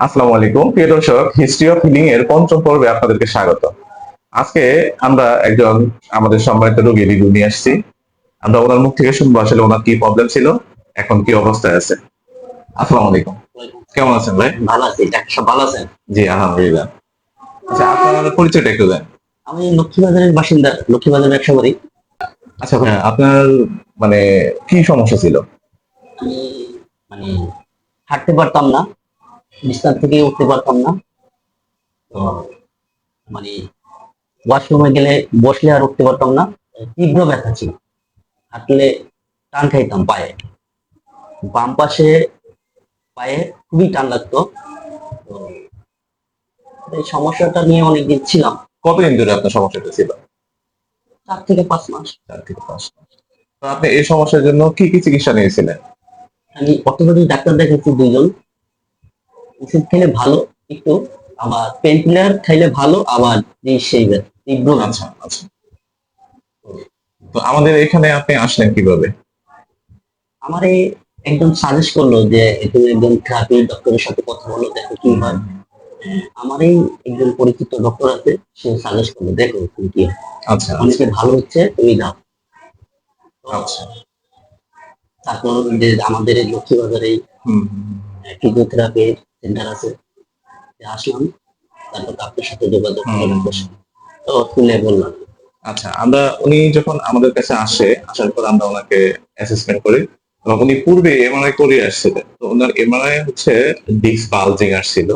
আসসালামু আলাইকুম প্রিয় দর্শক, হিস্ট্রি অফ হিলিং এর পঞ্চম পর্বে আপনাদেরকে স্বাগত। আজকে আমরা একজন আমাদের সম্মানিত রোগী রিভিউ নিয়ে আসছি। আমরা ওনার মুখ থেকে শুনবো আসলে ওনার কি প্রবলেম ছিল, এখন কি অবস্থায় আছে। আসসালামু আলাইকুম, কেমন আছেন ভাই? ভালো আছি, ডাক্তার সাহেব ভালো আছেন? জি আলহামদুলিল্লাহ। আচ্ছা, আপনার পরিচয়টা একটু দেন। আমি লক্ষ্মীবাজারের বাসিন্দা, লক্ষ্মীবাজার ব্যবসা করি। আচ্ছা ভাই, আপনার মানে কি সমস্যা ছিল? আমি মানে হাঁটতে পারতাম না, বিছানা থেকে উঠতে পারতাম না। তো মানে ওয়াশরুমে গেলে বসলে আর উঠতে পারতাম না। তীব্র ব্যথা ছিল, হাঁটলে টান খাইতাম পায়ে, বাম পাশে পায়ে খুবই টান লাগতো। তো এই সমস্যাটা নিয়ে অনেকদিন ছিলাম। কতদিন ধরে আপনার সমস্যাটা ছিল? 4 থেকে 5 মাস। 4 থেকে 5 মাস। তো আপনি এই সমস্যার জন্য কি কি চিকিৎসা নিয়েছিলেন? আমি অর্থোপেডিক ডাক্তার দেখাচ্ছি 2 জন। ওষুধ খেলে ভালো একটু, আবার পেন কিলার খাইলে ভালো, আবার সেই ব্যথা, তীব্র ব্যথা। আচ্ছা আচ্ছা, তো আমাদের এখানে আপনি আসলেন কিভাবে? আমারে একজন সাজেস্ট করলো যে তুমি একজন থেরাপি ডক্টরের সাথে কথা বলো, দেখো কি হয়। আমারই একজন পরিচিত ডক্টর আছে, সে সাজেস্ট করলো দেখো তুমি কি হয়। আচ্ছা অনেকে ভালো হচ্ছে, তুমি দাও। তো আচ্ছা। তারপর যে আমাদের এই লক্ষ্মীবাজারে হুম। ফিজিওথেরাপি সেন্টার আছে, আসলাম। তারপর আপনার সাথে যোগাযোগ হুম, করে হুম। বসলাম। তো তুলে বললাম। আচ্ছা, উনি যখন আমাদের কাছে আসার পর আমরা ওনাকে অ্যাসেসমেন্ট করি, এবং উনি পূর্বে এমআরআই করে আসছিলেন। তো ওনার এমআরআই হচ্ছে ডিস্ক বালজিং আসছিল,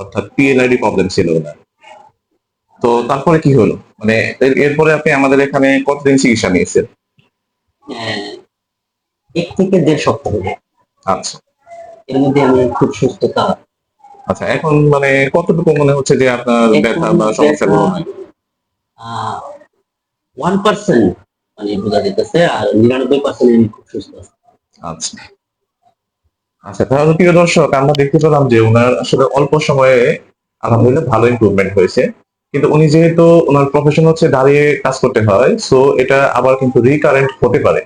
অর্থাৎ পিএলআইডি প্রবলেম ছিল ওনার। তো তারপরে কি হলো, মানে এরপরে আপনি আমাদের এখানে কতদিন চিকিৎসা নিয়েছেন? 1 থেকে 1.5 সপ্তাহ। আচ্ছা এর মধ্যে আমি খুব সুস্থতা। আচ্ছা, এখন মানে কতটুকু মনে হচ্ছে যে আপনার ব্যথা এখন বা ব্যথা সমস্যাগুলো নাই? 1% মানে বোঝা যেতেছে, আর 99% আমি খুব সুস্থ আছি। আচ্ছা আচ্ছা, তাহলে প্রিয় দর্শক, আমরা দেখতে পেলাম যে উনার আসলে অল্প সময়ে আলহামদুলিল্লাহ ভালো ইমপ্রুভমেন্ট হয়েছে। কিন্তু উনি যেহেতু ওনার প্রফেশন হচ্ছে দাঁড়িয়ে কাজ করতে হয়, সো এটা আবার কিন্তু রিকারেন্ট হতে পারে।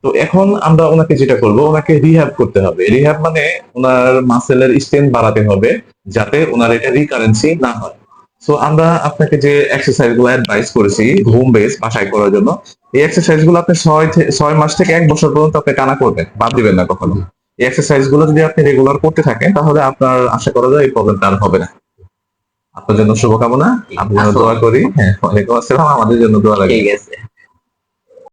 তো এখন আমরা ওনাকে যেটা করব, ওনাকে রিহ্যাব করতে হবে। রিহ্যাব মানে ওনার মাসেলের স্ট্রেংথ বাড়াতে হবে, যাতে ওনার এটা রিকারেন্সি না হয়। সো আমরা আপনাকে যে এক্সারসাইজ গুলো অ্যাডভাইস করেছি হোম বেস বাসায় করার জন্য, এই এক্সারসাইজ গুলো আপনি 6 মাস থেকে 1 বছর পর্যন্ত আপনি টানা করবেন, বাদ দিবেন না কখনো। এই এক্সারসাইজ গুলো যদি আপনি রেগুলার করতে থাকেন, তাহলে আপনার আশা করা যায় এই প্রবলেমটা আর হবে না। আপনার জন্য শুভকামনা, আপনার জন্য দোয়া করি। হ্যাঁ, ওয়ালাইকুম আসসালাম, আমাদের জন্য দোয়া রাখবেন। ঠিক আছে।